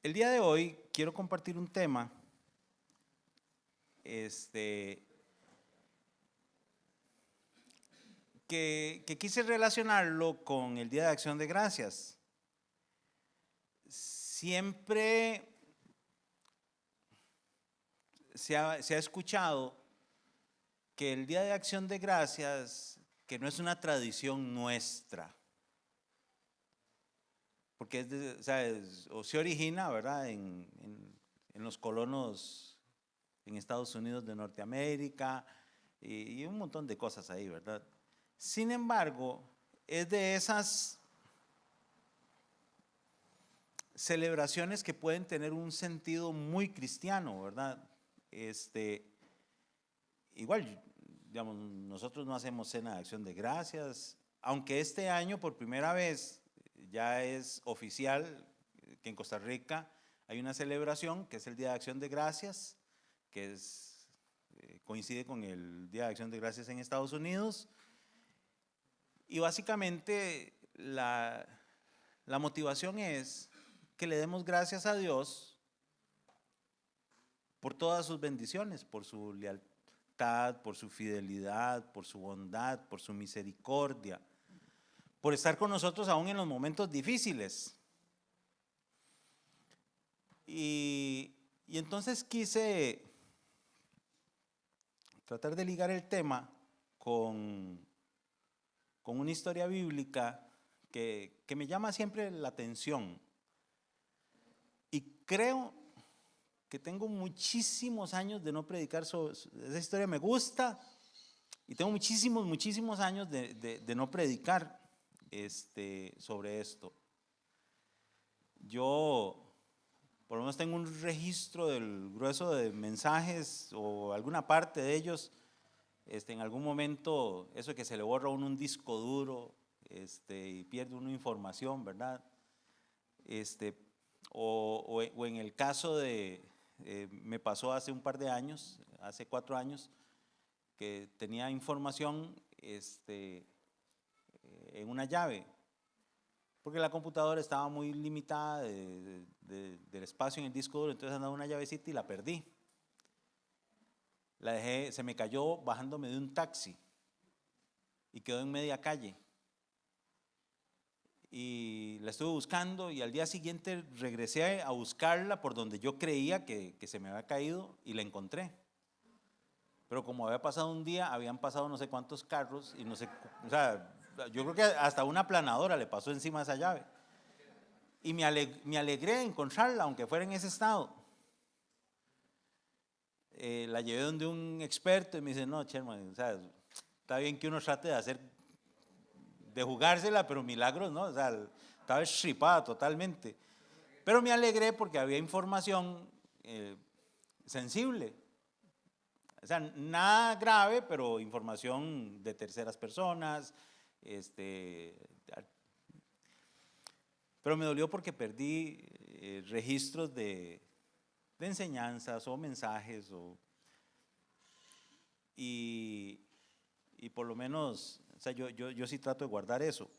El día de hoy quiero compartir un tema este, que quise relacionarlo con el Día de Acción de Gracias. Siempre se ha escuchado que el Día de Acción de Gracias, que no es una tradición nuestra, porque o se origina, ¿verdad?, en los colonos en Estados Unidos de Norteamérica y un montón de cosas ahí, ¿verdad? Sin embargo, es de esas celebraciones que pueden tener un sentido muy cristiano, ¿verdad? Igual, digamos, nosotros no hacemos cena de acción de gracias, aunque este año por primera vez ya es oficial que en Costa Rica hay una celebración que es el Día de Acción de Gracias, que coincide con el Día de Acción de Gracias en Estados Unidos. Y básicamente la motivación es que le demos gracias a Dios por todas sus bendiciones, por su lealtad, por su fidelidad, por su bondad, por su misericordia, por estar con nosotros aún en los momentos difíciles. Y entonces quise tratar de ligar el tema con una historia bíblica que me llama siempre la atención. Y creo que tengo muchísimos años de no predicar sobre esa historia, me gusta, y tengo muchísimos años de no predicar sobre esto. Yo por lo menos tengo un registro del grueso de mensajes o alguna parte de ellos. En algún momento, eso de que se le borra a uno un disco duro y pierde uno información, ¿verdad? O en el caso me pasó hace un par de años, hace 4 años, que tenía información en una llave, porque la computadora estaba muy limitada del espacio en el disco duro, entonces andaba una llavecita y la perdí. La dejé, se me cayó bajándome de un taxi y quedó en media calle. Y la estuve buscando y al día siguiente regresé a buscarla por donde yo creía que se me había caído y la encontré. Pero como había pasado un día, habían pasado no sé cuántos carros y no sé, o sea, yo creo que hasta una planadora le pasó encima de esa llave. Y me alegré de encontrarla, aunque fuera en ese estado. La llevé donde un experto y me dice, no, Sherman, o sea, está bien que uno trate de jugársela, pero milagros, ¿no? O sea, estaba estripada totalmente. Pero me alegré porque había información sensible. O sea, nada grave, pero información de terceras personas. Pero me dolió porque perdí registros de enseñanzas o mensajes y por lo menos, o sea, yo sí trato de guardar eso.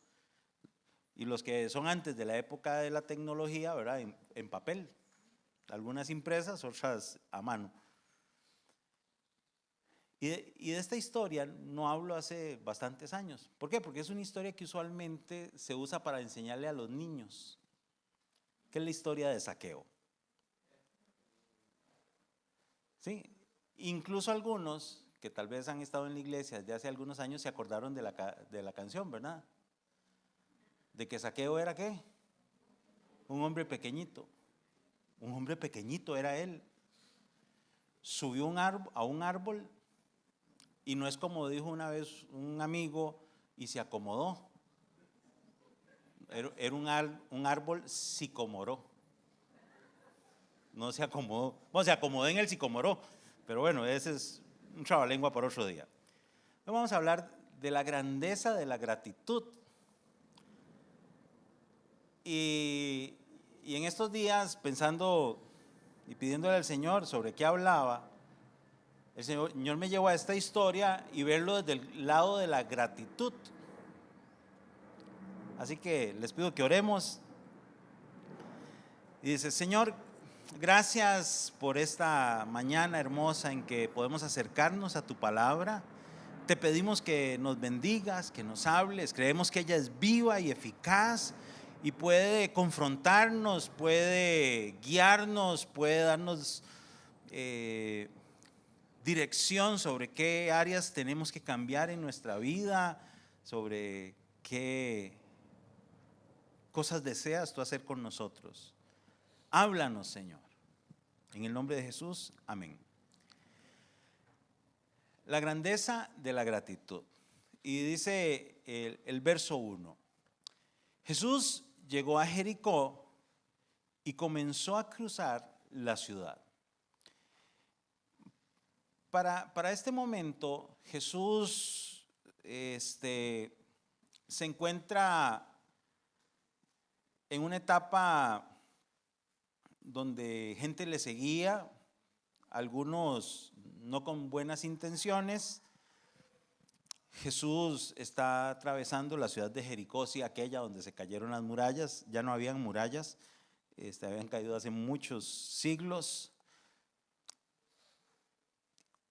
Y los que son antes de la época de la tecnología, ¿verdad? En papel, algunas impresas, otras a mano. Y de esta historia no hablo hace bastantes años. ¿Por qué? Porque es una historia que usualmente se usa para enseñarle a los niños, que es la historia de Zaqueo. ¿Sí? Incluso algunos que tal vez han estado en la iglesia desde hace algunos años se acordaron de la canción, ¿verdad? De que Zaqueo era ¿qué? Un hombre pequeñito. Un hombre pequeñito era él. Subió a un árbol y no es como dijo una vez un amigo y se acomodó. Era un árbol sicomoró. No se acomodó. Bueno, se acomodó en el sicomoró, pero bueno, ese es un trabalengua para otro día. Hoy vamos a hablar de la grandeza de la gratitud. Y en estos días, pensando y pidiéndole al Señor sobre qué hablaba, el Señor me llevó a esta historia y verlo desde el lado de la gratitud. Así que les pido que oremos. Y dice, Señor, gracias por esta mañana hermosa en que podemos acercarnos a tu palabra. Te pedimos que nos bendigas, que nos hables. Creemos que ella es viva y eficaz y puede confrontarnos, puede guiarnos, puede darnos dirección sobre qué áreas tenemos que cambiar en nuestra vida, sobre qué cosas deseas tú hacer con nosotros. Háblanos, Señor. En el nombre de Jesús, amén. La grandeza de la gratitud. Y dice el verso 1. Jesús llegó a Jericó y comenzó a cruzar la ciudad. Para este momento, Jesús se encuentra en una etapa donde gente le seguía, algunos no con buenas intenciones. Jesús está atravesando la ciudad de Jericó, sí, aquella donde se cayeron las murallas. Ya no habían murallas, habían caído hace muchos siglos.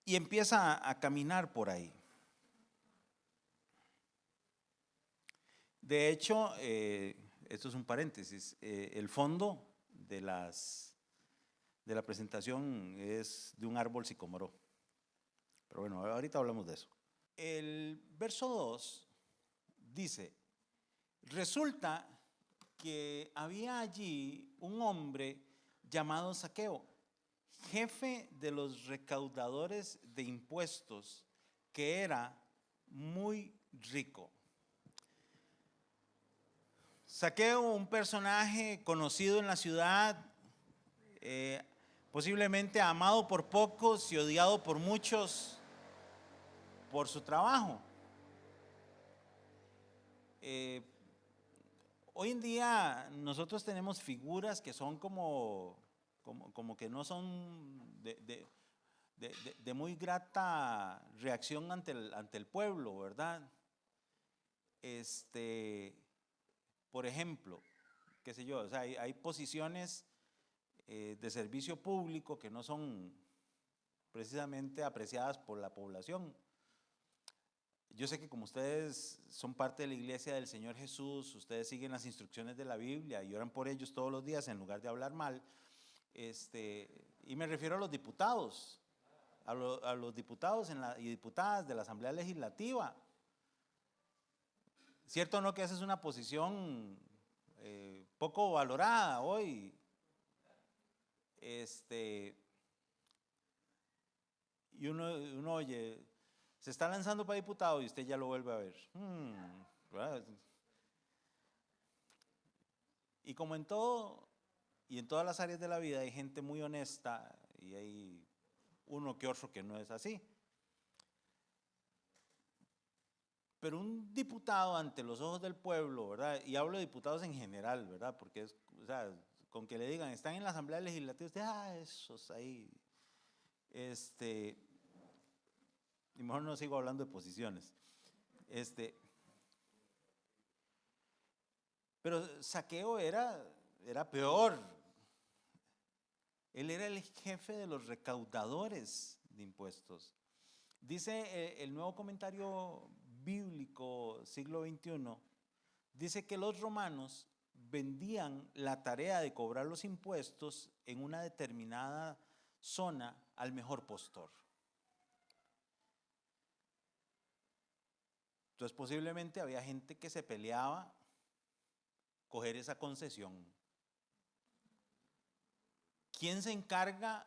Y empieza a caminar por ahí. De hecho, esto es un paréntesis, el fondo de la presentación es de un árbol sicómoro. Pero bueno, ahorita hablamos de eso. El verso 2 dice, resulta que había allí un hombre llamado Zaqueo, jefe de los recaudadores de impuestos, que era muy rico. Zaqueo, un personaje conocido en la ciudad, posiblemente amado por pocos y odiado por muchos por su trabajo. Hoy en día nosotros tenemos figuras que son como que no son de muy grata reacción ante el pueblo, ¿verdad? Por ejemplo, qué sé yo, o sea, hay posiciones de servicio público que no son precisamente apreciadas por la población. Yo sé que como ustedes son parte de la iglesia del Señor Jesús, ustedes siguen las instrucciones de la Biblia y oran por ellos todos los días en lugar de hablar mal. Y me refiero a los diputados, a los diputados y diputadas de la Asamblea Legislativa. ¿Cierto o no que esa es una posición poco valorada hoy? Y uno oye, se está lanzando para diputado y usted ya lo vuelve a ver. Y como en todo y en todas las áreas de la vida hay gente muy honesta y hay uno que otro que no es así. Pero un diputado ante los ojos del pueblo, ¿verdad? Y hablo de diputados en general, ¿verdad? Porque es, o sea, con que le digan, están en la Asamblea Legislativa, usted, esos ahí. Y mejor no sigo hablando de posiciones. Pero Zaqueo era peor. Él era el jefe de los recaudadores de impuestos. Dice el nuevo comentario bíblico siglo XXI, dice que los romanos vendían la tarea de cobrar los impuestos en una determinada zona al mejor postor. Entonces posiblemente había gente que se peleaba coger esa concesión. ¿Quién se encarga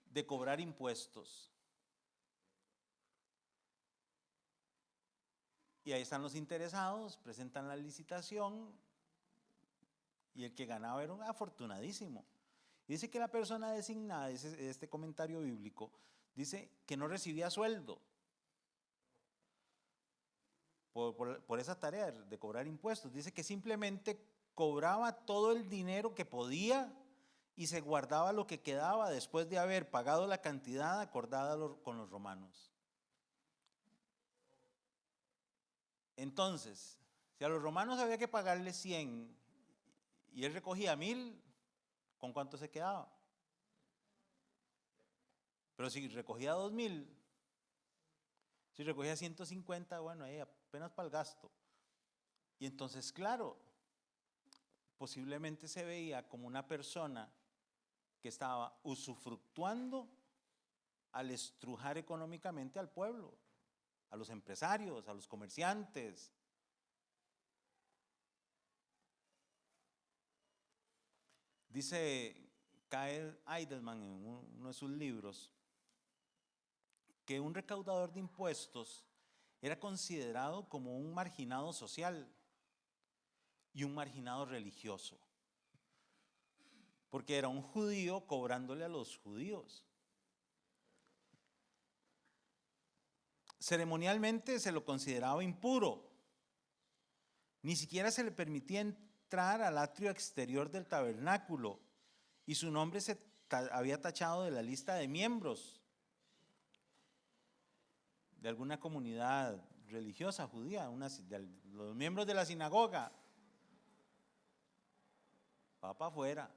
de cobrar impuestos? Y ahí están los interesados, presentan la licitación y el que ganaba era un afortunadísimo. Y dice que la persona designada, este comentario bíblico, dice que no recibía sueldo por esa tarea de cobrar impuestos. Dice que simplemente cobraba todo el dinero que podía y se guardaba lo que quedaba después de haber pagado la cantidad acordada con los romanos. Entonces, si a los romanos había que pagarle 100 y él recogía 1000, ¿con cuánto se quedaba? Pero si recogía 2000, si recogía 150, bueno, ahí apenas para el gasto. Y entonces, claro, posiblemente se veía como una persona que estaba usufructuando al estrujar económicamente al pueblo, a los empresarios, a los comerciantes. Dice Kyle Idleman en uno de sus libros que un recaudador de impuestos era considerado como un marginado social y un marginado religioso, porque era un judío cobrándole a los judíos. Ceremonialmente se lo consideraba impuro, ni siquiera se le permitía entrar al atrio exterior del tabernáculo y su nombre se había tachado de la lista de miembros de alguna comunidad religiosa judía, los miembros de la sinagoga. Va para afuera.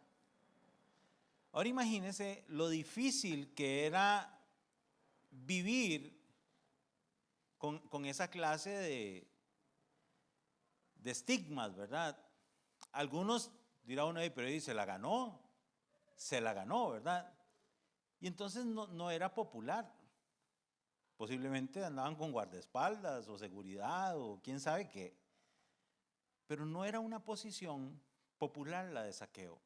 Ahora imagínense lo difícil que era vivir con esa clase de estigmas, ¿verdad? Algunos dirá uno, pero se la ganó, ¿verdad? Y entonces no era popular. Posiblemente andaban con guardaespaldas o seguridad o quién sabe qué. Pero no era una posición popular la de Zaqueo.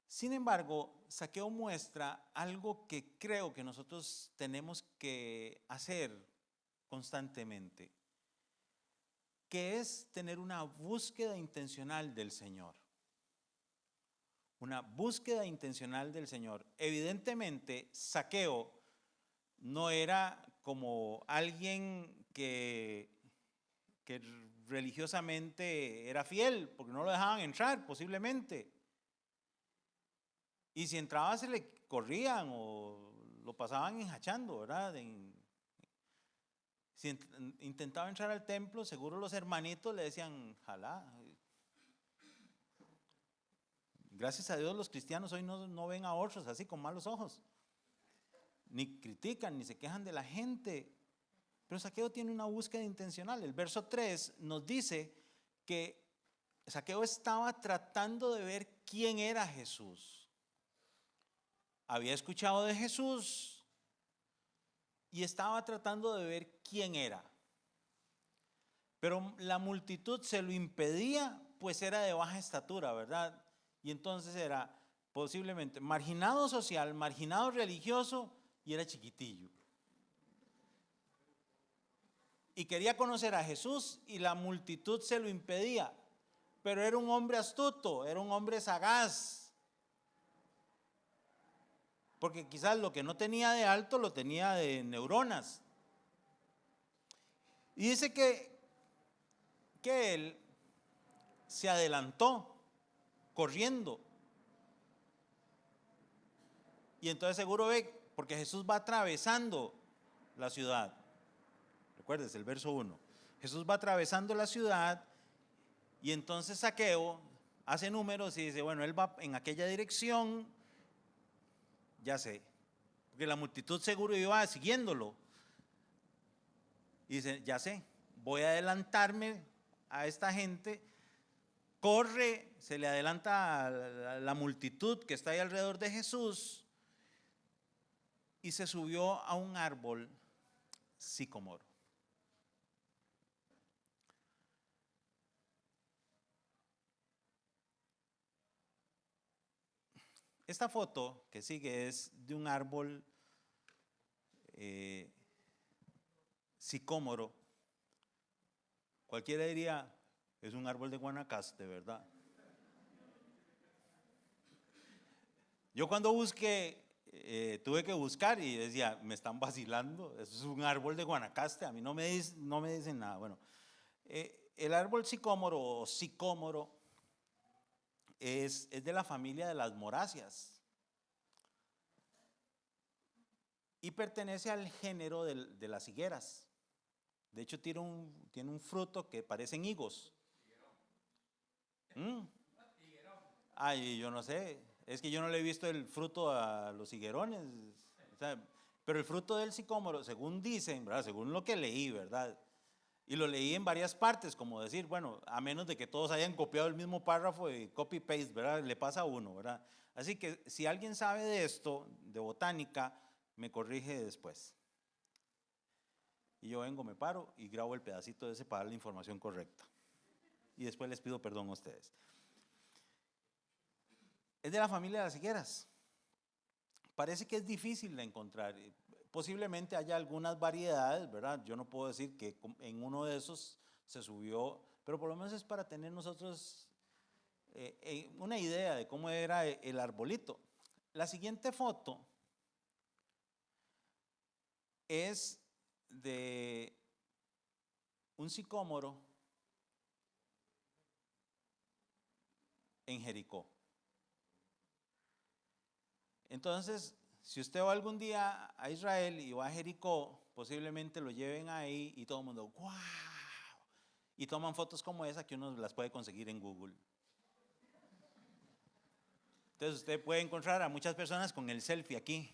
Sin embargo, Zaqueo muestra algo que creo que nosotros tenemos que hacer constantemente, que es tener una búsqueda intencional del Señor. Una búsqueda intencional del Señor. Evidentemente, Zaqueo no era como alguien que religiosamente era fiel, porque no lo dejaban entrar posiblemente. Y si entraba se le corrían o lo pasaban enjachando, ¿verdad? Si intentaba entrar al templo, seguro los hermanitos le decían, jalá. Gracias a Dios los cristianos hoy no ven a otros así con malos ojos. Ni critican, ni se quejan de la gente. Pero Zaqueo tiene una búsqueda intencional. El verso 3 nos dice que Zaqueo estaba tratando de ver quién era Jesús. Había escuchado de Jesús y estaba tratando de ver quién era. Pero la multitud se lo impedía, pues era de baja estatura, ¿verdad? Y entonces era posiblemente marginado social, marginado religioso y era chiquitillo. Y quería conocer a Jesús y la multitud se lo impedía. Pero era un hombre astuto, era un hombre sagaz. Porque quizás lo que no tenía de alto lo tenía de neuronas. Y dice que él se adelantó corriendo. Y entonces seguro ve, porque Jesús va atravesando la ciudad. Recuérdese el verso 1. Jesús va atravesando la ciudad y entonces Zaqueo hace números y dice, bueno, él va en aquella dirección, ya sé, porque la multitud seguro iba siguiéndolo. Y dice, ya sé, voy a adelantarme a esta gente. Corre, se le adelanta a la multitud que está ahí alrededor de Jesús y se subió a un árbol sicómoro. Esta foto que sigue es de un árbol sicómoro. Cualquiera diría, es un árbol de Guanacaste, ¿verdad? Yo cuando busqué, tuve que buscar y decía, me están vacilando, eso es un árbol de Guanacaste, a mí no me dicen nada. Bueno, el árbol sicómoro o sicómoro es de la familia de las moráceas y pertenece al género de las higueras. De hecho tiene un fruto que parecen higos. ¿Mm? Ay, yo no sé, es que yo no le he visto el fruto a los higuerones, o sea, pero el fruto del sicómoro, según dicen, ¿verdad? Según lo que leí, ¿verdad? Y lo leí en varias partes, como decir, bueno, a menos de que todos hayan copiado el mismo párrafo y copy-paste, ¿verdad? Le pasa a uno, ¿verdad? Así que si alguien sabe de esto, de botánica, me corrige después. Y yo vengo, me paro y grabo el pedacito de ese para dar la información correcta. Y después les pido perdón a ustedes. Es de la familia de las higueras. Parece que es difícil de encontrar. Posiblemente haya algunas variedades, ¿verdad? Yo no puedo decir que en uno de esos se subió, pero por lo menos es para tener nosotros una idea de cómo era el arbolito. La siguiente foto es de un sicómoro en Jericó. Entonces, si usted va algún día a Israel y va a Jericó, posiblemente lo lleven ahí y todo el mundo, ¡wow! Y toman fotos como esa que uno las puede conseguir en Google. Entonces usted puede encontrar a muchas personas con el selfie aquí.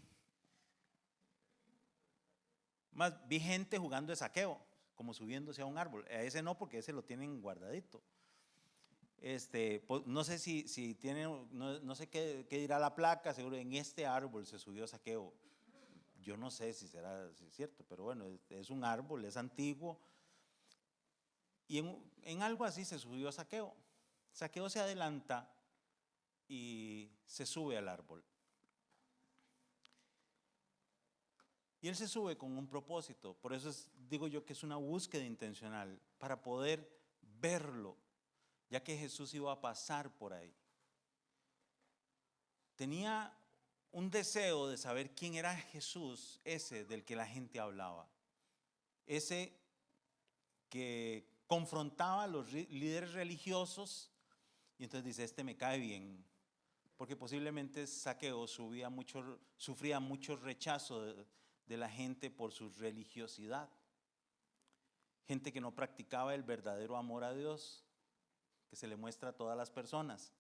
Más vi gente jugando de saqueo, como subiéndose a un árbol. A ese no, porque ese lo tienen guardadito. No sé si tienen, no sé qué dirá la placa, seguro en este árbol se subió saqueo. Yo no sé si será cierto, pero bueno, es un árbol, es antiguo. Y en algo así se subió saqueo. Saqueo se adelanta y se sube al árbol. Y él se sube con un propósito, por eso digo yo que es una búsqueda intencional, para poder verlo, ya que Jesús iba a pasar por ahí. Tenía un deseo de saber quién era Jesús, ese del que la gente hablaba, ese que confrontaba a los líderes religiosos, y entonces dice, este me cae bien, porque posiblemente Saqueo sufría mucho rechazo de la gente por su religiosidad. Gente que no practicaba el verdadero amor a Dios, que se le muestra a todas las personas.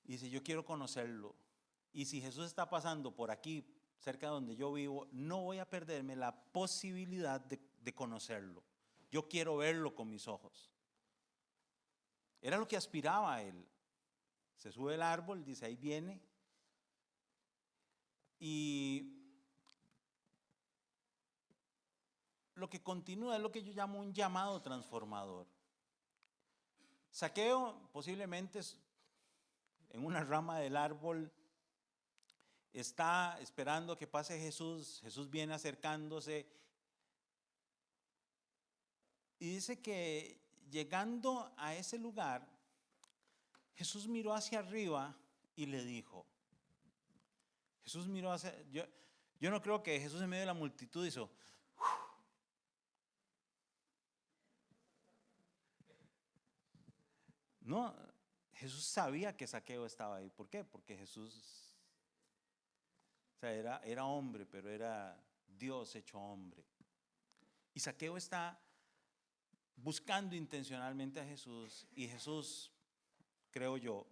Y dice, yo quiero conocerlo. Y si Jesús está pasando por aquí, cerca de donde yo vivo, no voy a perderme la posibilidad de conocerlo. Yo quiero verlo con mis ojos. Era lo que aspiraba a él. Se sube el árbol, dice, ahí viene. Y lo que continúa es lo que yo llamo un llamado transformador. Saqueo posiblemente en una rama del árbol está esperando que pase Jesús. Jesús viene acercándose y dice que llegando a ese lugar, Jesús miró hacia arriba y le dijo, Jesús miró hacia, yo no creo que Jesús en medio de la multitud hizo, no, Jesús sabía que Saqueo estaba ahí. ¿Por qué? Porque Jesús, o sea, era hombre, pero era Dios hecho hombre. Y Saqueo está buscando intencionalmente a Jesús, y Jesús, creo yo,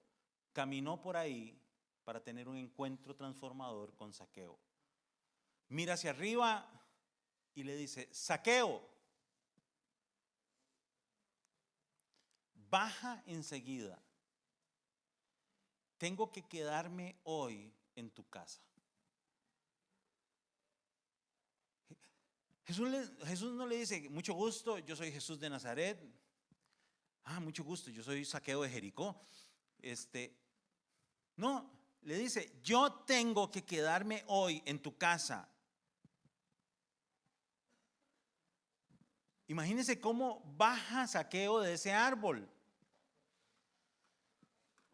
caminó por ahí para tener un encuentro transformador con Saqueo. Mira hacia arriba y le dice, Saqueo, baja enseguida. Tengo que quedarme hoy en tu casa. Jesús no le dice, mucho gusto, yo soy Jesús de Nazaret. Ah, mucho gusto, yo soy Saqueo de Jericó. No, le dice, yo tengo que quedarme hoy en tu casa. Imagínense cómo baja Saqueo de ese árbol.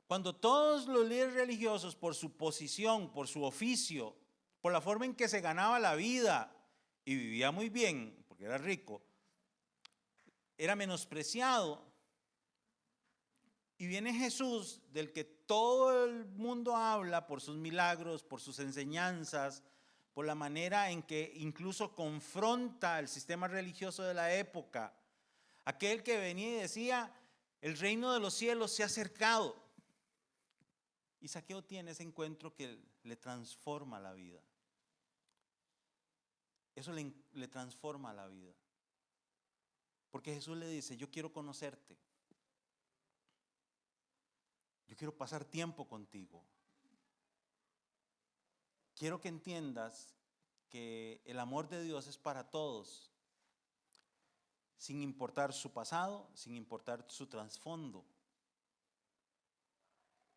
Cuando todos los líderes religiosos, por su posición, por su oficio, por la forma en que se ganaba la vida y vivía muy bien, porque era rico, era menospreciado. Y viene Jesús, del que todo el mundo habla por sus milagros, por sus enseñanzas, por la manera en que incluso confronta el sistema religioso de la época. Aquel que venía y decía, el reino de los cielos se ha acercado. Y Zaqueo tiene ese encuentro que le transforma la vida. Eso le transforma la vida. Porque Jesús le dice, yo quiero conocerte. Yo quiero pasar tiempo contigo. Quiero que entiendas que el amor de Dios es para todos, sin importar su pasado, sin importar su trasfondo,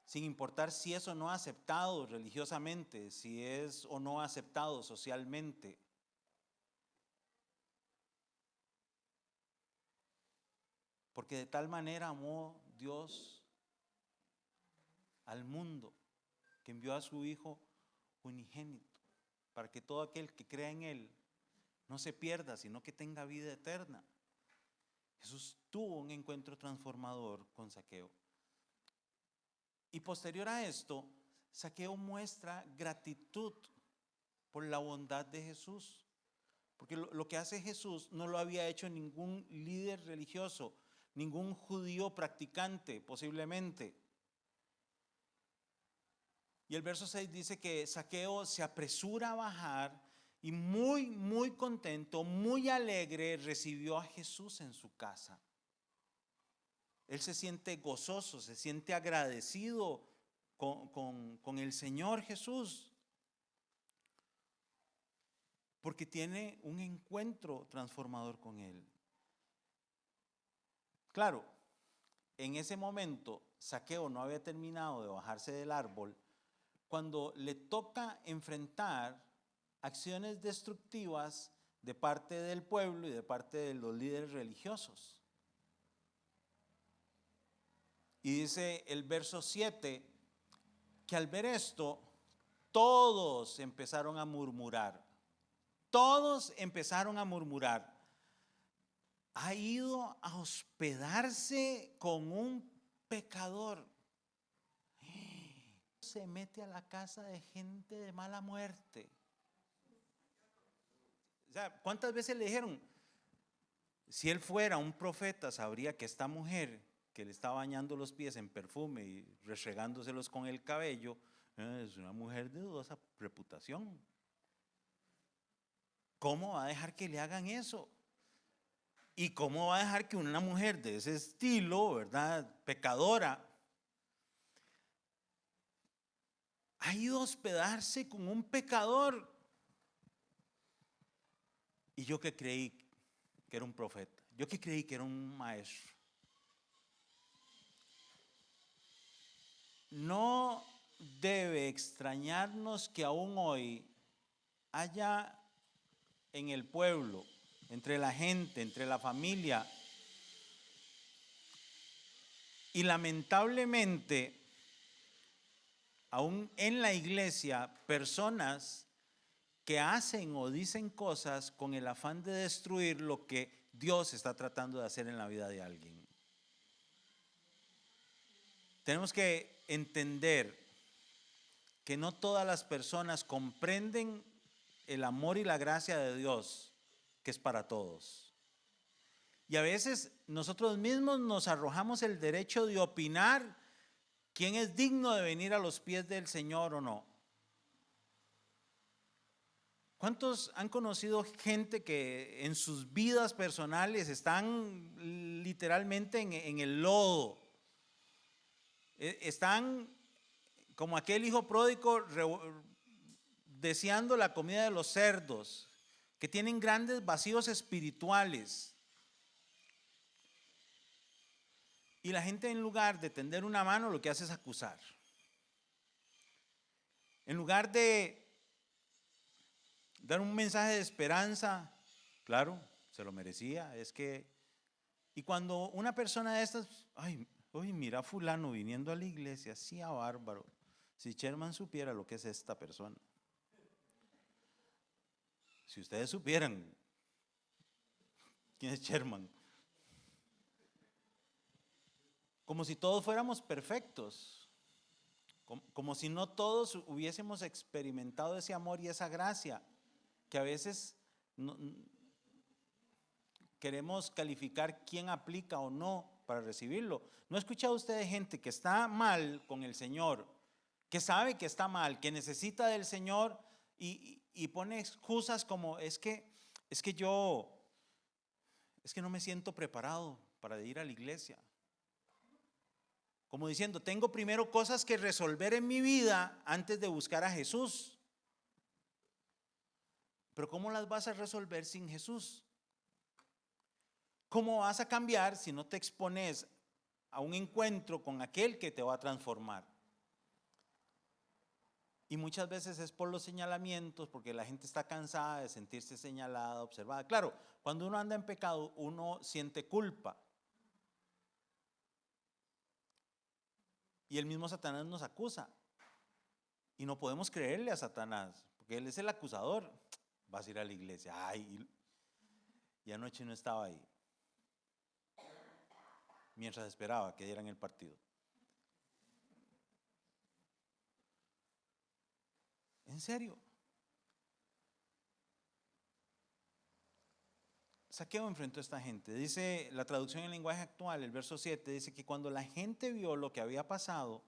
sin importar si es o no aceptado religiosamente, si es o no aceptado socialmente. Porque de tal manera amó Dios al mundo, que envió a su Hijo unigénito, para que todo aquel que crea en Él no se pierda, sino que tenga vida eterna. Jesús tuvo un encuentro transformador con Zaqueo. Y posterior a esto, Zaqueo muestra gratitud por la bondad de Jesús. Porque lo que hace Jesús no lo había hecho ningún líder religioso, ningún judío practicante posiblemente. Y el verso 6 dice que Zaqueo se apresura a bajar y muy contento, muy alegre, recibió a Jesús en su casa. Él se siente gozoso, se siente agradecido con el Señor Jesús, porque tiene un encuentro transformador con Él. Claro, en ese momento Zaqueo no había terminado de bajarse del árbol cuando le toca enfrentar acciones destructivas de parte del pueblo y de parte de los líderes religiosos. Y dice el verso 7 que al ver esto, todos empezaron a murmurar. Todos empezaron a murmurar. Ha ido a hospedarse con un pecador. Se mete a la casa de gente de mala muerte. O sea, ¿cuántas veces le dijeron? Si él fuera un profeta, sabría que esta mujer que le está bañando los pies en perfume y restregándoselos con el cabello, es una mujer de dudosa reputación. ¿Cómo va a dejar que le hagan eso? ¿Y cómo va a dejar que una mujer de ese estilo, verdad, pecadora, ha ido a hospedarse con un pecador? Y yo que creí que era un profeta, yo que creí que era un maestro. No debe extrañarnos que aún hoy haya en el pueblo, entre la gente, entre la familia, y lamentablemente aún en la iglesia, personas que hacen o dicen cosas con el afán de destruir lo que Dios está tratando de hacer en la vida de alguien. Tenemos que entender que no todas las personas comprenden el amor y la gracia de Dios, que es para todos. Y a veces nosotros mismos nos arrojamos el derecho de opinar quién es digno de venir a los pies del Señor o no. ¿Cuántos han conocido gente que en sus vidas personales están literalmente en el lodo? Están como aquel hijo pródigo deseando la comida de los cerdos, que tienen grandes vacíos espirituales. Y la gente, en lugar de tender una mano, lo que hace es acusar. En lugar de dar un mensaje de esperanza, claro, se lo merecía, y cuando una persona de estas, uy, mira a fulano viniendo a la iglesia, sí, a bárbaro, si Sherman supiera lo que es esta persona, si ustedes supieran quién es Sherman, como si todos fuéramos perfectos, como si no todos hubiésemos experimentado ese amor y esa gracia, que a veces queremos calificar quién aplica o no para recibirlo. ¿No ha escuchado usted de gente que está mal con el Señor, que sabe que está mal, que necesita del Señor y pone excusas como es que no me siento preparado para ir a la iglesia? Como diciendo, tengo primero cosas que resolver en mi vida antes de buscar a Jesús. Pero ¿cómo las vas a resolver sin Jesús? ¿Cómo vas a cambiar si no te expones a un encuentro con aquel que te va a transformar? Y muchas veces es por los señalamientos, porque la gente está cansada de sentirse señalada, observada. Claro, cuando uno anda en pecado, uno siente culpa. Y el mismo Satanás nos acusa. Y no podemos creerle a Satanás, porque él es el acusador. Vas a ir a la iglesia. Ay, y anoche no estaba ahí, mientras esperaba que dieran el partido. ¿En serio? Zaqueo enfrentó a esta gente. Dice la traducción en lenguaje actual, el verso 7, dice que cuando la gente vio lo que había pasado,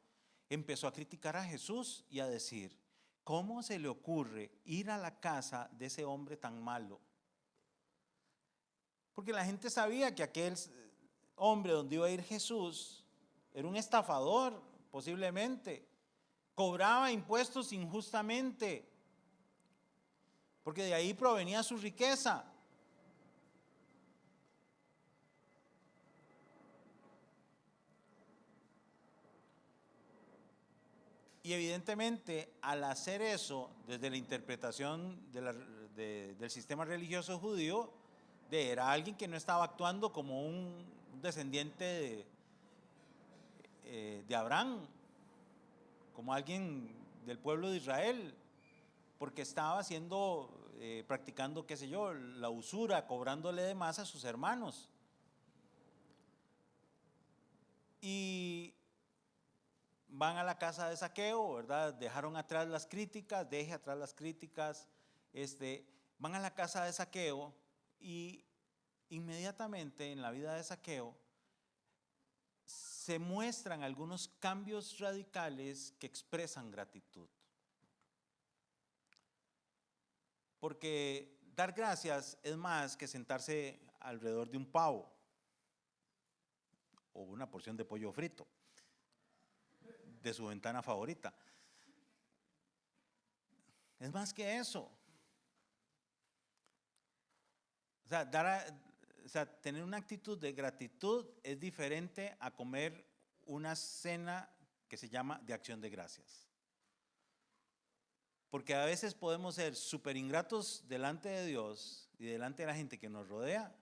empezó a criticar a Jesús y a decir, ¿cómo se le ocurre ir a la casa de ese hombre tan malo? Porque la gente sabía que aquel hombre donde iba a ir Jesús era un estafador, posiblemente. Cobraba impuestos injustamente, porque de ahí provenía su riqueza. Y evidentemente, al hacer eso, desde la interpretación del sistema religioso judío, era alguien que no estaba actuando como un descendiente de Abraham, como alguien del pueblo de Israel, porque estaba practicando, qué sé yo, la usura, cobrándole de más a sus hermanos. Y van a la casa de Zaqueo, ¿verdad? Dejaron atrás las críticas, deje atrás las críticas, van a la casa de Zaqueo y inmediatamente en la vida de Zaqueo se muestran algunos cambios radicales que expresan gratitud. Porque dar gracias es más que sentarse alrededor de un pavo o una porción de pollo frito de su ventana favorita. Es más que eso. O sea, tener una actitud de gratitud es diferente a comer una cena que se llama de acción de gracias. Porque a veces podemos ser súper ingratos delante de Dios y delante de la gente que nos rodea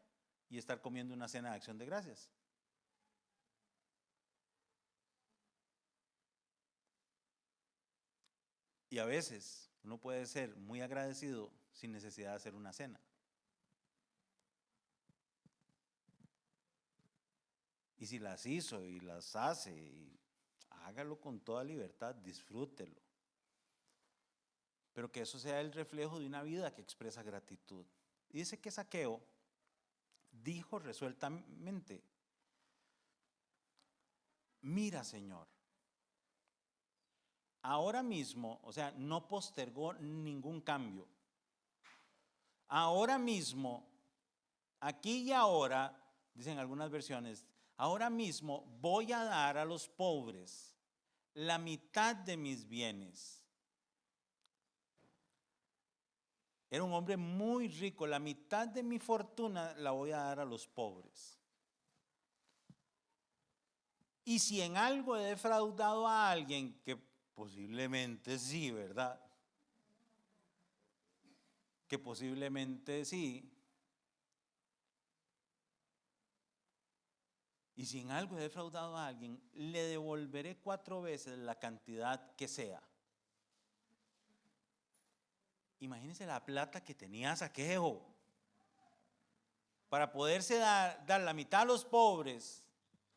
y estar comiendo una cena de acción de gracias. Y a veces uno puede ser muy agradecido sin necesidad de hacer una cena. Y si las hizo y las hace, y hágalo con toda libertad, disfrútelo. Pero que eso sea el reflejo de una vida que expresa gratitud. Y dice que Zaqueo dijo resueltamente, mira, Señor, ahora mismo, o sea, no postergó ningún cambio. Ahora mismo, aquí y ahora, dicen algunas versiones, ahora mismo voy a dar a los pobres la mitad de mis bienes. Era un hombre muy rico, la mitad de mi fortuna la voy a dar a los pobres. Y si en algo he defraudado a alguien, que posiblemente sí, ¿verdad? Que posiblemente sí. Y si en algo he defraudado a alguien, le devolveré 4 veces la cantidad que sea. Imagínense la plata que tenía Zaqueo para poderse dar la mitad a los pobres,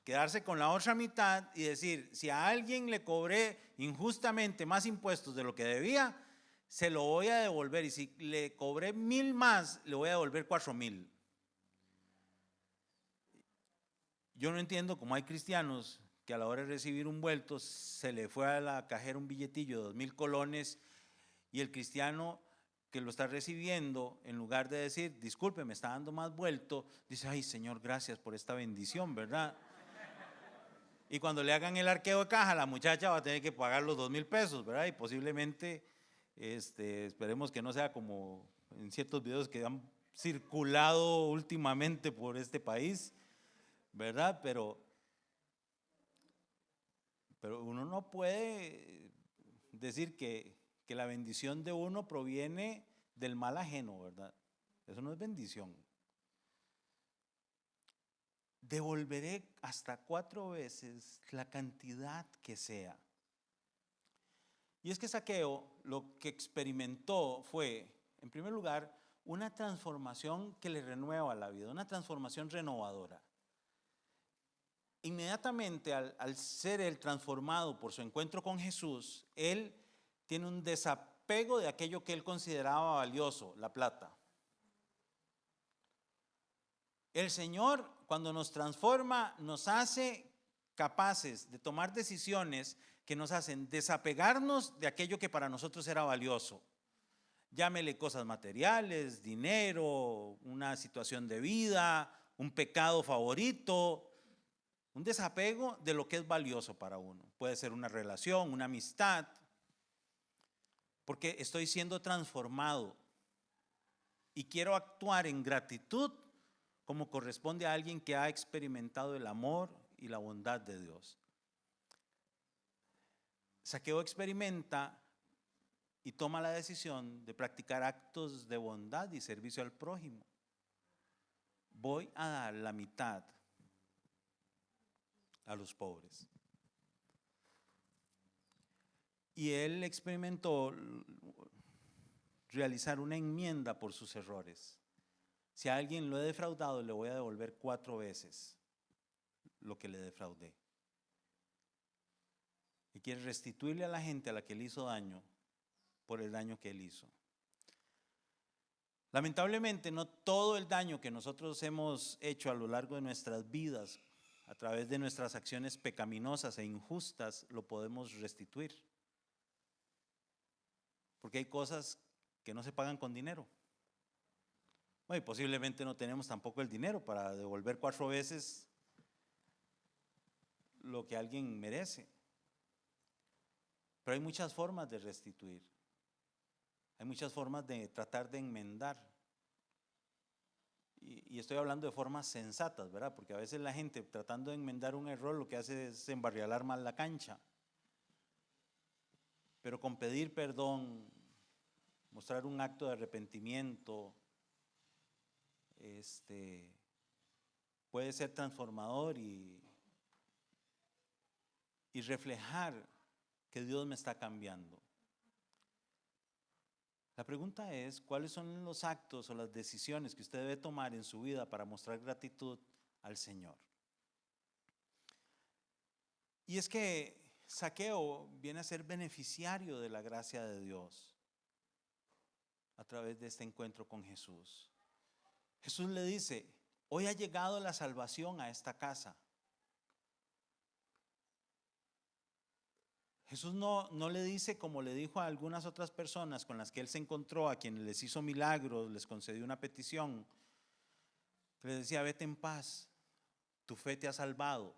quedarse con la otra mitad y decir, si a alguien le cobré injustamente más impuestos de lo que debía, se lo voy a devolver, y si le cobré 1,000 más, le voy a devolver 4,000. Yo no entiendo cómo hay cristianos que a la hora de recibir un vuelto se le fue a la cajera un billetillo de 2,000 colones y el cristiano que lo está recibiendo, en lugar de decir, disculpe, me está dando más vuelto, dice, ay Señor, gracias por esta bendición, ¿verdad? Y cuando le hagan el arqueo de caja, la muchacha va a tener que pagar los 2,000 pesos, ¿verdad? Y posiblemente, esperemos que no sea como en ciertos videos que han circulado últimamente por este país, ¿verdad? Pero uno no puede decir que la bendición de uno proviene del mal ajeno, ¿verdad? Eso no es bendición. Devolveré hasta 4 veces la cantidad que sea. Y es que Zaqueo lo que experimentó fue, en primer lugar, una transformación que le renueva la vida, una transformación renovadora. Inmediatamente al ser él transformado por su encuentro con Jesús, él tiene un desapego de aquello que él consideraba valioso, la plata. El Señor, cuando nos transforma, nos hace capaces de tomar decisiones que nos hacen desapegarnos de aquello que para nosotros era valioso. Llámele cosas materiales, dinero, una situación de vida, un pecado favorito, un desapego de lo que es valioso para uno. Puede ser una relación, una amistad, porque estoy siendo transformado y quiero actuar en gratitud como corresponde a alguien que ha experimentado el amor y la bondad de Dios. Zaqueo experimenta y toma la decisión de practicar actos de bondad y servicio al prójimo. Voy a dar la mitad a los pobres. Y él experimentó realizar una enmienda por sus errores. Si a alguien lo he defraudado, le voy a devolver 4 veces lo que le defraudé. Y quiere restituirle a la gente a la que le hizo daño por el daño que él hizo. Lamentablemente, no todo el daño que nosotros hemos hecho a lo largo de nuestras vidas, a través de nuestras acciones pecaminosas e injustas, lo podemos restituir. Porque hay cosas que no se pagan con dinero. Bueno, y posiblemente no tenemos tampoco el dinero para devolver 4 veces lo que alguien merece. Pero hay muchas formas de restituir. Hay muchas formas de tratar de enmendar. Y estoy hablando de formas sensatas, ¿verdad? Porque a veces la gente tratando de enmendar un error lo que hace es embarrialar más la cancha. Pero con pedir perdón, mostrar un acto de arrepentimiento, puede ser transformador y reflejar que Dios me está cambiando. La pregunta es, ¿cuáles son los actos o las decisiones que usted debe tomar en su vida para mostrar gratitud al Señor? Y es que Zaqueo viene a ser beneficiario de la gracia de Dios a través de este encuentro con Jesús. Jesús le dice, hoy ha llegado la salvación a esta casa. Jesús no le dice como le dijo a algunas otras personas con las que él se encontró, a quienes les hizo milagros, les concedió una petición, que les decía, vete en paz, tu fe te ha salvado.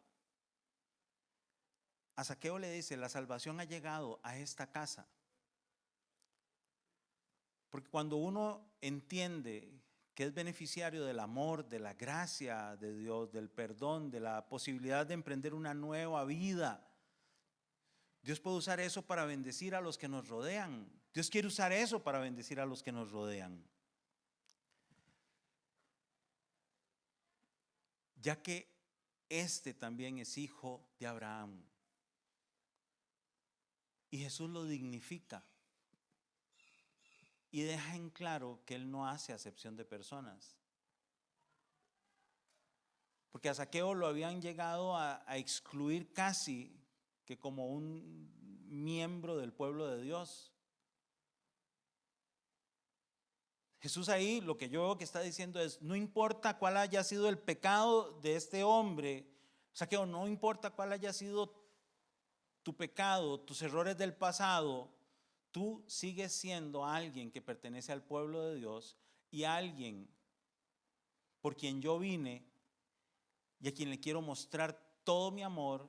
A Zaqueo le dice, la salvación ha llegado a esta casa. Porque cuando uno entiende que es beneficiario del amor, de la gracia de Dios, del perdón, de la posibilidad de emprender una nueva vida, Dios puede usar eso para bendecir a los que nos rodean. Dios quiere usar eso para bendecir a los que nos rodean. Ya que este también es hijo de Abraham. Y Jesús lo dignifica. Y deja en claro que Él no hace acepción de personas. Porque a Zaqueo lo habían llegado a excluir casi que como un miembro del pueblo de Dios. Jesús ahí lo que yo veo que está diciendo es, no importa cuál haya sido el pecado de este hombre, Saqueo, no importa cuál haya sido tu pecado, tus errores del pasado, tú sigues siendo alguien que pertenece al pueblo de Dios y alguien por quien yo vine y a quien le quiero mostrar todo mi amor,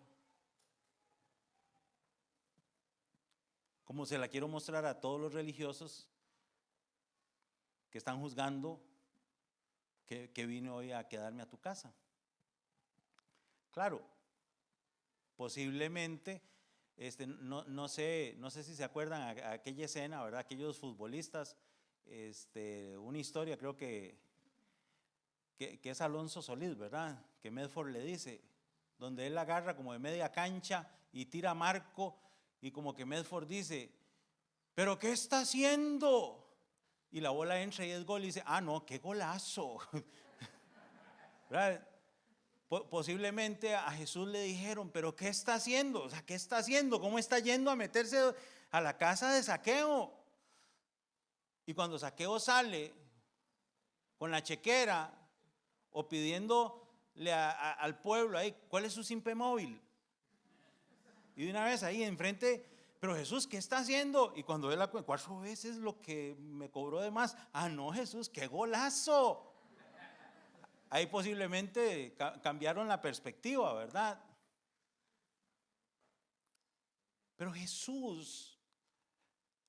como se la quiero mostrar a todos los religiosos que están juzgando que vine hoy a quedarme a tu casa. Claro, posiblemente, no sé si se acuerdan a aquella escena, ¿verdad? Aquellos futbolistas, una historia creo que es Alonso Solís, ¿verdad? Que Medford le dice, donde él agarra como de media cancha y tira a Marco y como que Medford dice, ¿pero qué está haciendo? Y la bola entra y es gol y dice, ah no, qué golazo. ¿Verdad? Posiblemente a Jesús le dijeron, pero ¿qué está haciendo? O sea, ¿qué está haciendo? ¿Cómo está yendo a meterse a la casa de Saqueo? Y cuando Saqueo sale con la chequera o pidiéndole al pueblo ahí, ¿cuál es su simpe móvil? Y de una vez ahí enfrente, pero Jesús, ¿qué está haciendo? Y cuando ve la cuenta, 4 veces lo que me cobró de más. Ah, no, Jesús, qué golazo. Ahí posiblemente cambiaron la perspectiva, ¿verdad? Pero Jesús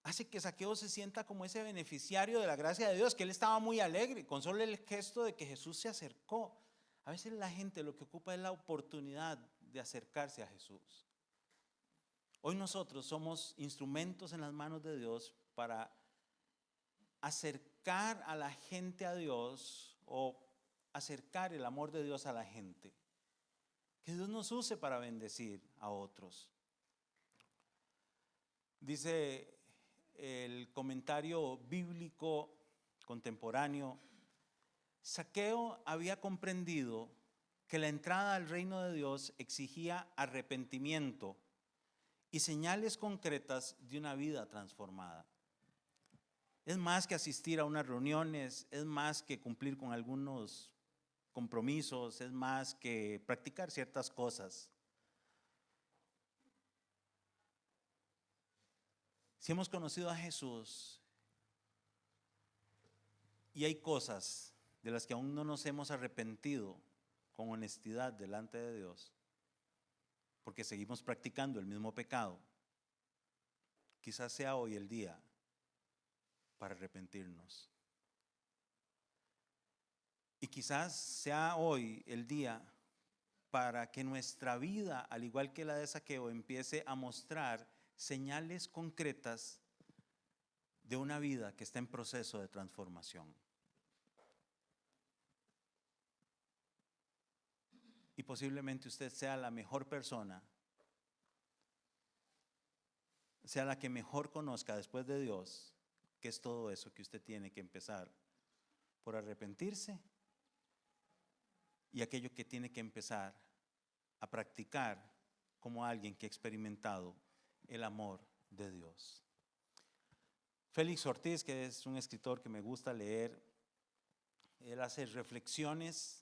hace que Saqueo se sienta como ese beneficiario de la gracia de Dios, que él estaba muy alegre con solo el gesto de que Jesús se acercó. A veces la gente lo que ocupa es la oportunidad de acercarse a Jesús. Hoy nosotros somos instrumentos en las manos de Dios para acercar a la gente a Dios o acercar el amor de Dios a la gente. Que Dios nos use para bendecir a otros. Dice el comentario bíblico contemporáneo, Saqueo había comprendido que la entrada al reino de Dios exigía arrepentimiento y señales concretas de una vida transformada. Es más que asistir a unas reuniones, es más que cumplir con algunos compromisos, es más que practicar ciertas cosas. Si hemos conocido a Jesús y hay cosas de las que aún no nos hemos arrepentido con honestidad delante de Dios, porque seguimos practicando el mismo pecado, quizás sea hoy el día para arrepentirnos. Y quizás sea hoy el día para que nuestra vida, al igual que la de Saqueo, empiece a mostrar señales concretas de una vida que está en proceso de transformación. Y posiblemente usted sea la mejor persona, sea la que mejor conozca después de Dios, que es todo eso que usted tiene que empezar por arrepentirse y aquello que tiene que empezar a practicar como alguien que ha experimentado el amor de Dios. Félix Ortiz, que es un escritor que me gusta leer, él hace reflexiones,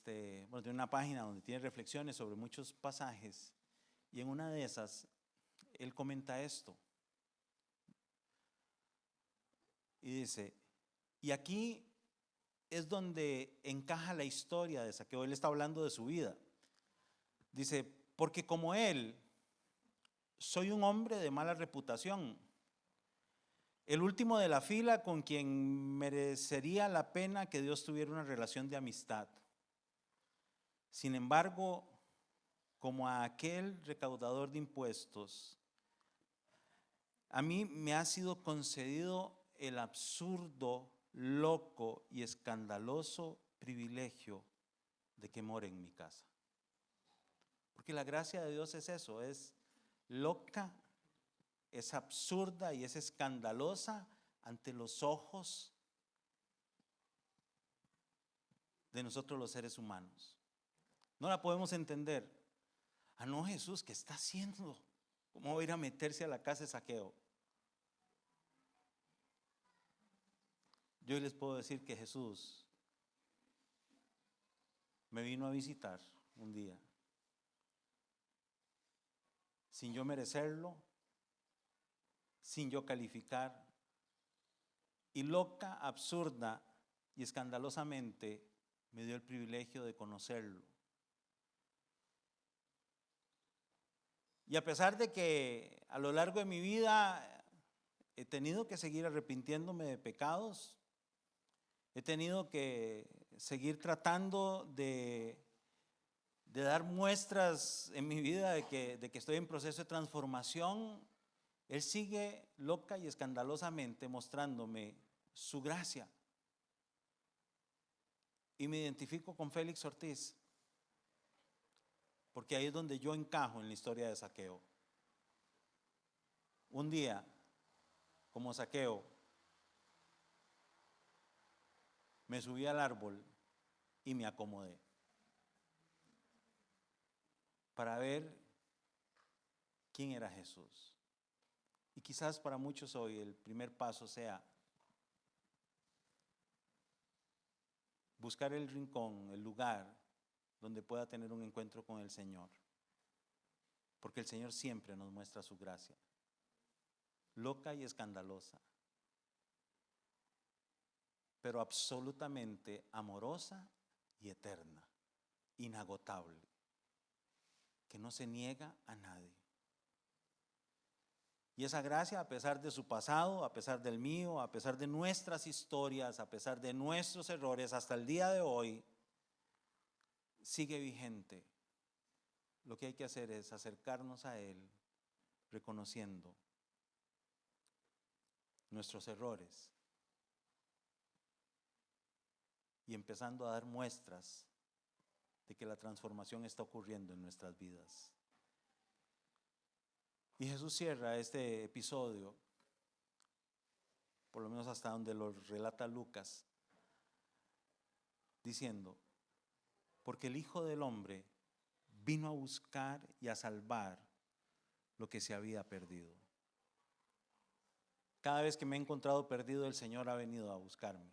tiene una página donde tiene reflexiones sobre muchos pasajes y en una de esas él comenta esto y dice, y aquí es donde encaja la historia de Saqueo. Él está hablando de su vida. Dice, porque como él, soy un hombre de mala reputación, el último de la fila con quien merecería la pena que Dios tuviera una relación de amistad. Sin embargo, como a aquel recaudador de impuestos, a mí me ha sido concedido el absurdo, loco y escandaloso privilegio de que more en mi casa. Porque la gracia de Dios es eso, es loca, es absurda y es escandalosa ante los ojos de nosotros los seres humanos. No la podemos entender. Ah, no, Jesús, ¿qué está haciendo? ¿Cómo va a ir a meterse a la casa de Saqueo? Yo les puedo decir que Jesús me vino a visitar, un día, sin yo merecerlo, sin yo calificar, y loca, absurda y escandalosamente me dio el privilegio de conocerlo. Y a pesar de que a lo largo de mi vida he tenido que seguir arrepintiéndome de pecados, he tenido que seguir tratando de dar muestras en mi vida de que estoy en proceso de transformación, Él sigue loca y escandalosamente mostrándome su gracia. Y me identifico con Félix Ortiz, porque ahí es donde yo encajo en la historia de Zaqueo. Un día, como Zaqueo, me subí al árbol y me acomodé para ver quién era Jesús. Y quizás para muchos hoy el primer paso sea buscar el rincón, el lugar donde pueda tener un encuentro con el Señor. Porque el Señor siempre nos muestra su gracia, loca y escandalosa, pero absolutamente amorosa y eterna, inagotable, que no se niega a nadie. Y esa gracia, a pesar de su pasado, a pesar del mío, a pesar de nuestras historias, a pesar de nuestros errores, hasta el día de hoy, sigue vigente. Lo que hay que hacer es acercarnos a Él reconociendo nuestros errores y empezando a dar muestras de que la transformación está ocurriendo en nuestras vidas. Y Jesús cierra este episodio, por lo menos hasta donde lo relata Lucas, diciendo: porque el Hijo del Hombre vino a buscar y a salvar lo que se había perdido. Cada vez que me he encontrado perdido, el Señor ha venido a buscarme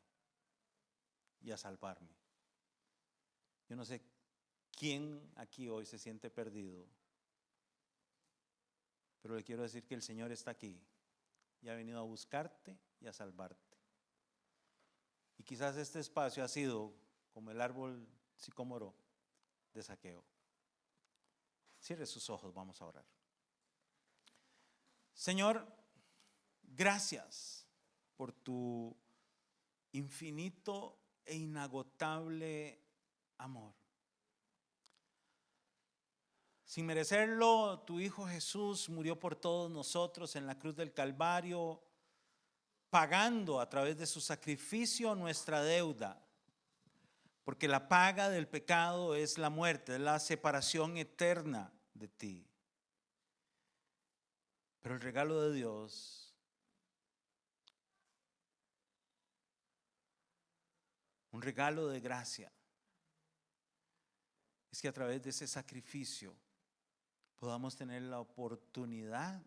y a salvarme. Yo no sé quién aquí hoy se siente perdido, pero le quiero decir que el Señor está aquí y ha venido a buscarte y a salvarte. Y quizás este espacio ha sido como el árbol sicómoro de Zaqueo. Cierre sus ojos, vamos a orar. Señor, gracias por tu infinito e inagotable amor. Sin merecerlo, tu Hijo Jesús murió por todos nosotros en la cruz del Calvario, pagando a través de su sacrificio nuestra deuda, porque la paga del pecado es la muerte, es la separación eterna de ti. Pero el regalo de Dios, un regalo de gracia, es que a través de ese sacrificio podamos tener la oportunidad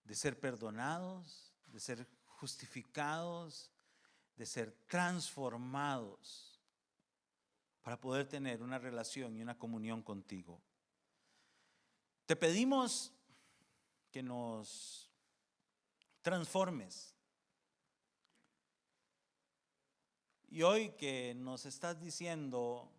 de ser perdonados, de ser justificados, de ser transformados para poder tener una relación y una comunión contigo. Te pedimos que nos transformes. Y hoy que nos estás diciendo: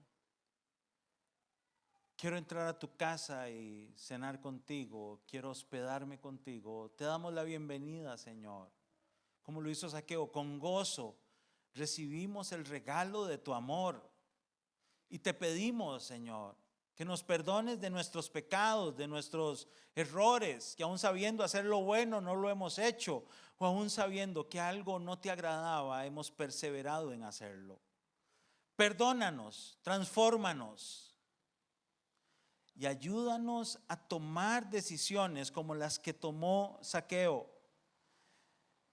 quiero entrar a tu casa y cenar contigo, quiero hospedarme contigo, te damos la bienvenida, Señor. Como lo hizo Zaqueo, con gozo recibimos el regalo de tu amor. Y te pedimos, Señor, que nos perdones de nuestros pecados, de nuestros errores, que aún sabiendo hacer lo bueno no lo hemos hecho, o aún sabiendo que algo no te agradaba, hemos perseverado en hacerlo. Perdónanos, transfórmanos y ayúdanos a tomar decisiones como las que tomó Zaqueo.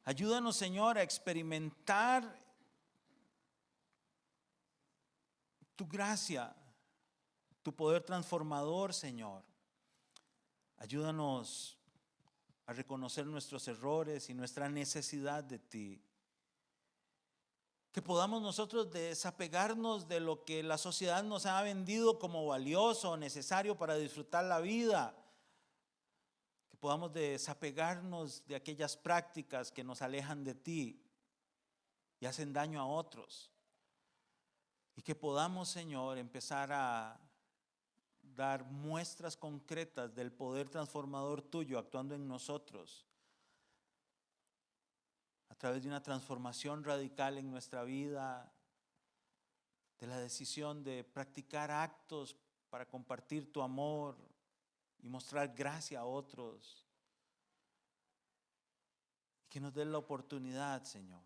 Ayúdanos, Señor, a experimentar tu gracia, tu poder transformador, Señor. Ayúdanos a reconocer nuestros errores y nuestra necesidad de ti. Que podamos nosotros desapegarnos de lo que la sociedad nos ha vendido como valioso o necesario para disfrutar la vida. Que podamos desapegarnos de aquellas prácticas que nos alejan de ti y hacen daño a otros. Y que podamos, Señor, empezar a dar muestras concretas del poder transformador tuyo actuando en nosotros, a través de una transformación radical en nuestra vida, de la decisión de practicar actos para compartir tu amor y mostrar gracia a otros. Y que nos des la oportunidad, Señor,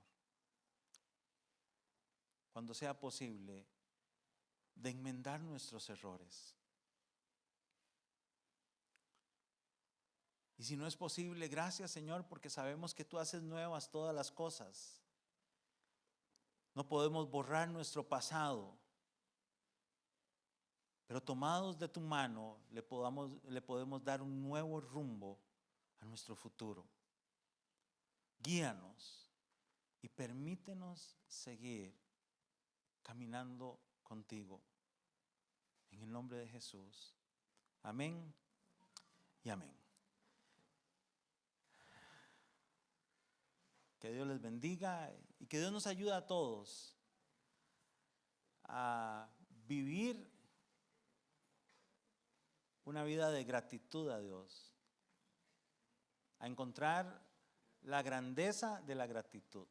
cuando sea posible, de enmendar nuestros errores. Y si no es posible, gracias, Señor, porque sabemos que tú haces nuevas todas las cosas. No podemos borrar nuestro pasado, pero tomados de tu mano le podemos dar un nuevo rumbo a nuestro futuro. Guíanos y permítenos seguir caminando contigo. En el nombre de Jesús. Amén y amén. Que Dios les bendiga y que Dios nos ayude a todos a vivir una vida de gratitud a Dios, a encontrar la grandeza de la gratitud.